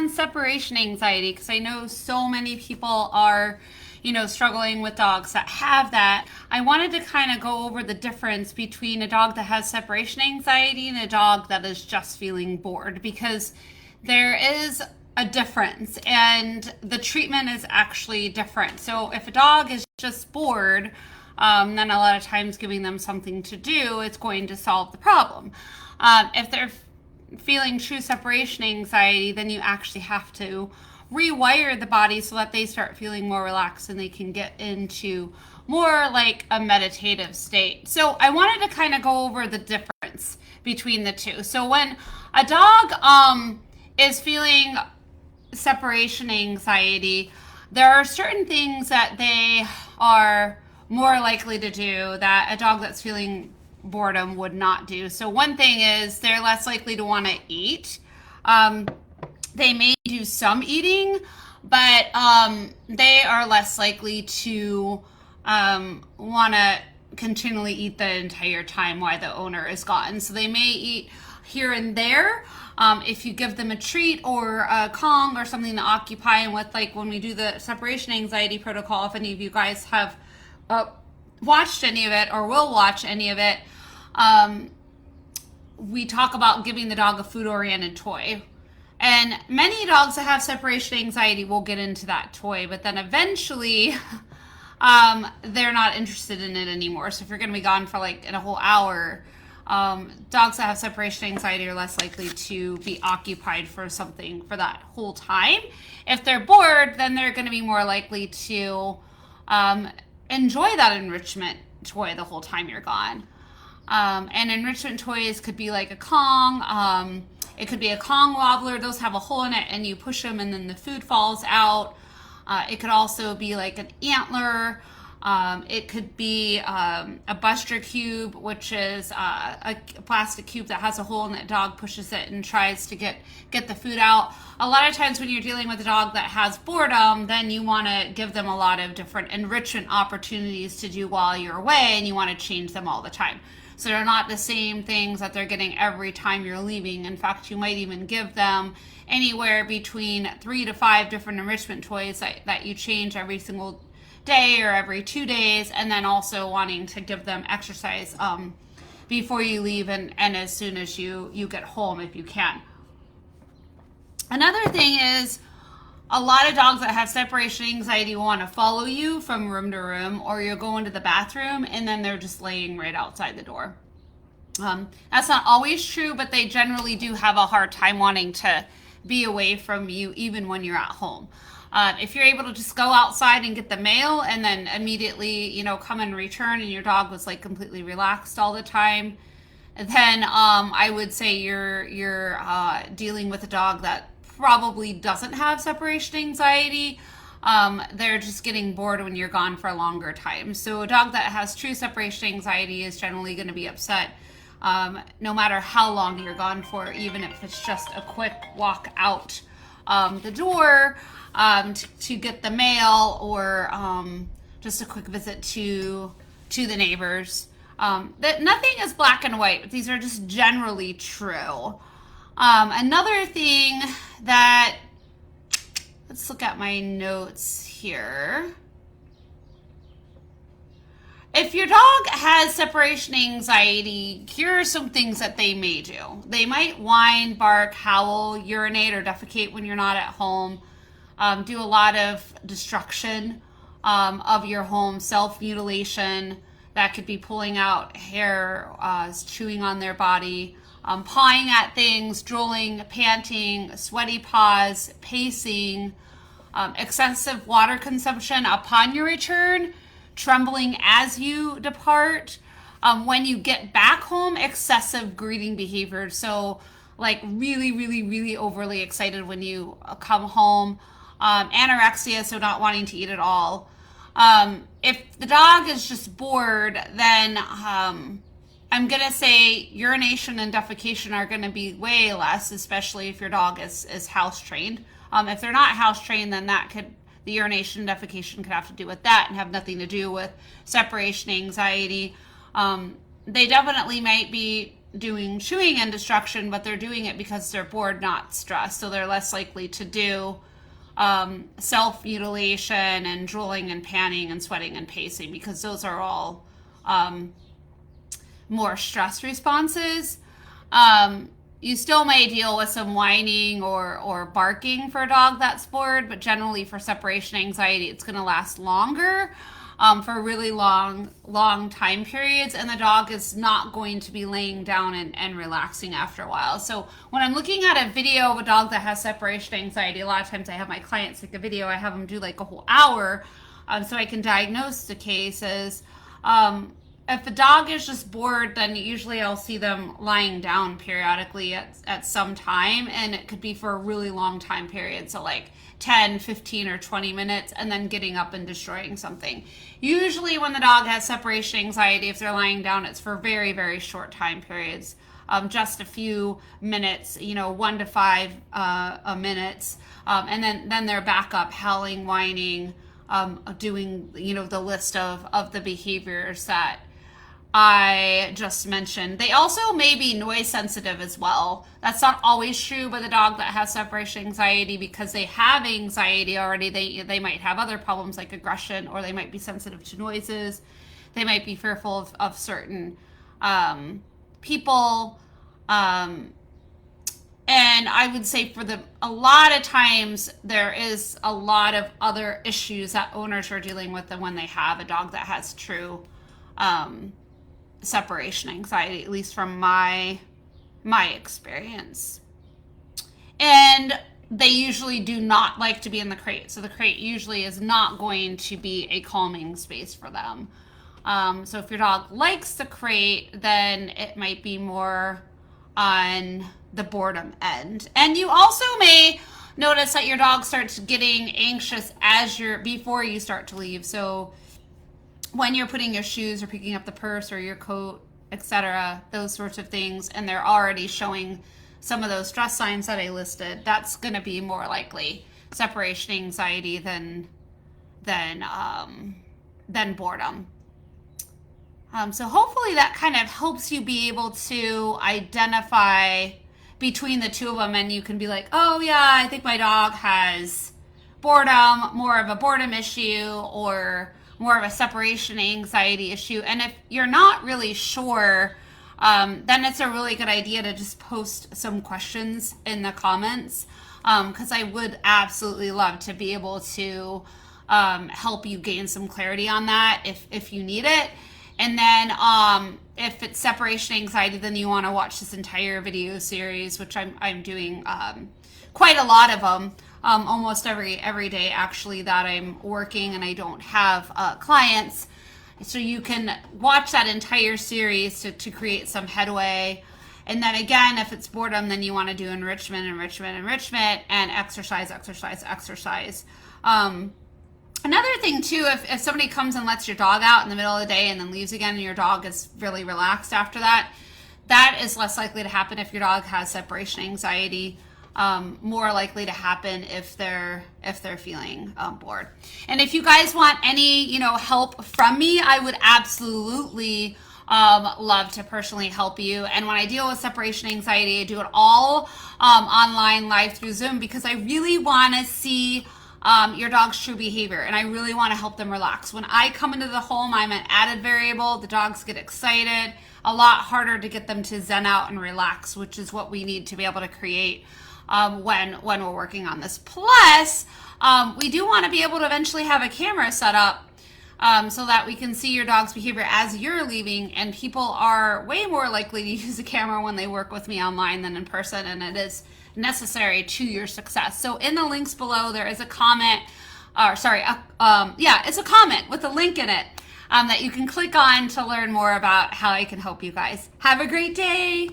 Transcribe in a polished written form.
on separation anxiety, because I know so many people are, struggling with dogs that have that. I wanted to kind of go over the difference between a dog that has separation anxiety and a dog that is just feeling bored, because there is a difference and the treatment is actually different. So if a dog is just bored, then a lot of times giving them something to do is going to solve the problem. If they're feeling true separation anxiety, then you actually have to rewire the body so that they start feeling more relaxed and they can get into more like a meditative state. So I wanted to kind of go over the difference between the two. So when a dog is feeling separation anxiety, there are certain things that they are more likely to do that a dog that's feeling boredom would not do. So one thing is they're less likely to want to eat. They may do some eating, but they are less likely to want to continually eat the entire time while the owner is gone. So they may eat here and there. If you give them a treat or a Kong or something to occupy them with, like when we do the separation anxiety protocol, if any of you guys have watched any of it or will watch any of it, we talk about giving the dog a food-oriented toy. And many dogs that have separation anxiety will get into that toy, but then eventually they're not interested in it anymore. So if you're going to be gone for like in a whole hour, dogs that have separation anxiety are less likely to be occupied for something for that whole time. If they're bored, then they're going to be more likely to enjoy that enrichment toy the whole time you're gone. And enrichment toys could be like a Kong. It could be a Kong wobbler. Those have a hole in it and you push them and then the food falls out. It could also be like an antler. It could be a Buster cube, which is a plastic cube that has a hole in it. Dog pushes it and tries to get the food out. A lot of times when you're dealing with a dog that has boredom, then you want to give them a lot of different enrichment opportunities to do while you're away, and you want to change them all the time. So they're not the same things that they're getting every time you're leaving. In fact, you might even give them anywhere between 3 to 5 different enrichment toys that you change every single day or every 2 days, and then also wanting to give them exercise before you leave and as soon as you get home if you can. Another thing is a lot of dogs that have separation anxiety want to follow you from room to room, or you'll go into the bathroom and then they're just laying right outside the door. That's not always true, but they generally do have a hard time wanting to be away from you even when you're at home. If you're able to just go outside and get the mail and then immediately, come and return and your dog was like completely relaxed all the time, then I would say you're dealing with a dog that probably doesn't have separation anxiety. They're just getting bored when you're gone for a longer time. So a dog that has true separation anxiety is generally going to be upset no matter how long you're gone for, even if it's just a quick walk out the door to get the mail, or just a quick visit to the neighbors. That nothing is black and white, but these are just generally true. Another thing that, let's look at my notes here. If your dog has separation anxiety, here are some things that they may do. They might whine, bark, howl, urinate, or defecate when you're not at home. Do a lot of destruction of your home, self-mutilation. That could be pulling out hair, chewing on their body, pawing at things, drooling, panting, sweaty paws, pacing, excessive water consumption upon your return, trembling as you depart. When you get back home, excessive greeting behavior. So like really, really, really overly excited when you come home. Anorexia, so not wanting to eat at all. If the dog is just bored, then I'm going to say urination and defecation are going to be way less, especially if your dog is house trained. If they're not house trained, then the urination and defecation could have to do with that and have nothing to do with separation anxiety. They definitely might be doing chewing and destruction, but they're doing it because they're bored, not stressed. So they're less likely to do self-mutilation and drooling and panting and sweating and pacing, because those are all more stress responses. You still may deal with some whining or barking for a dog that's bored, but generally for separation anxiety, it's going to last longer for really long time periods, and the dog is not going to be laying down and relaxing after a while. So when I'm looking at a video of a dog that has separation anxiety, a lot of times I have my clients take a video, I have them do like a whole hour so I can diagnose the cases. If the dog is just bored, then usually I'll see them lying down periodically at some time, and it could be for a really long time period. So like 10, 15, or 20 minutes, and then getting up and destroying something. Usually when the dog has separation anxiety, if they're lying down, it's for very, very short time periods. Just a few minutes, 1 to 5 minutes. And then they're back up, howling, whining, doing, the list of the behaviors that I just mentioned. They also may be noise sensitive as well. That's not always true with a dog that has separation anxiety, because they have anxiety already. They might have other problems like aggression, or they might be sensitive to noises. They might be fearful of certain people. And I would say a lot of times there is a lot of other issues that owners are dealing with when they have a dog that has true separation anxiety, at least from my experience. And they usually do not like to be in the crate. So the crate usually is not going to be a calming space for them. So if your dog likes the crate, then it might be more on the boredom end. And you also may notice that your dog starts getting anxious before you start to leave. So when you're putting your shoes or picking up the purse or your coat, etc., those sorts of things, and they're already showing some of those stress signs that I listed, that's going to be more likely separation anxiety than boredom. So hopefully that kind of helps you be able to identify between the two of them, and you can be like, oh yeah, I think my dog has boredom, more of a boredom issue, or more of a separation anxiety issue. And if you're not really sure, then it's a really good idea to just post some questions in the comments, because I would absolutely love to be able to help you gain some clarity on that if you need it. And then if it's separation anxiety, then you want to watch this entire video series, which I'm doing quite a lot of them. Almost every day actually that I'm working and I don't have clients. So you can watch that entire series to create some headway. And then again, if it's boredom, then you want to do enrichment, and exercise. Another thing too, if somebody comes and lets your dog out in the middle of the day and then leaves again, and your dog is really relaxed after that, that is less likely to happen if your dog has separation anxiety. More likely to happen if they're feeling bored. And if you guys want any help from me, I would absolutely love to personally help you. And when I deal with separation anxiety, I do it all online, live through Zoom, because I really want to see your dog's true behavior, and I really want to help them relax. When I come into the home, I'm an added variable. The dogs get excited. A lot harder to get them to zen out and relax, which is what we need to be able to create when we're working on this. Plus, we do want to be able to eventually have a camera set up so that we can see your dog's behavior as you're leaving, and people are way more likely to use a camera when they work with me online than in person, and it is necessary to your success. So in the links below, there is a comment, it's a comment with a link in it that you can click on to learn more about how I can help you guys. Have a great day.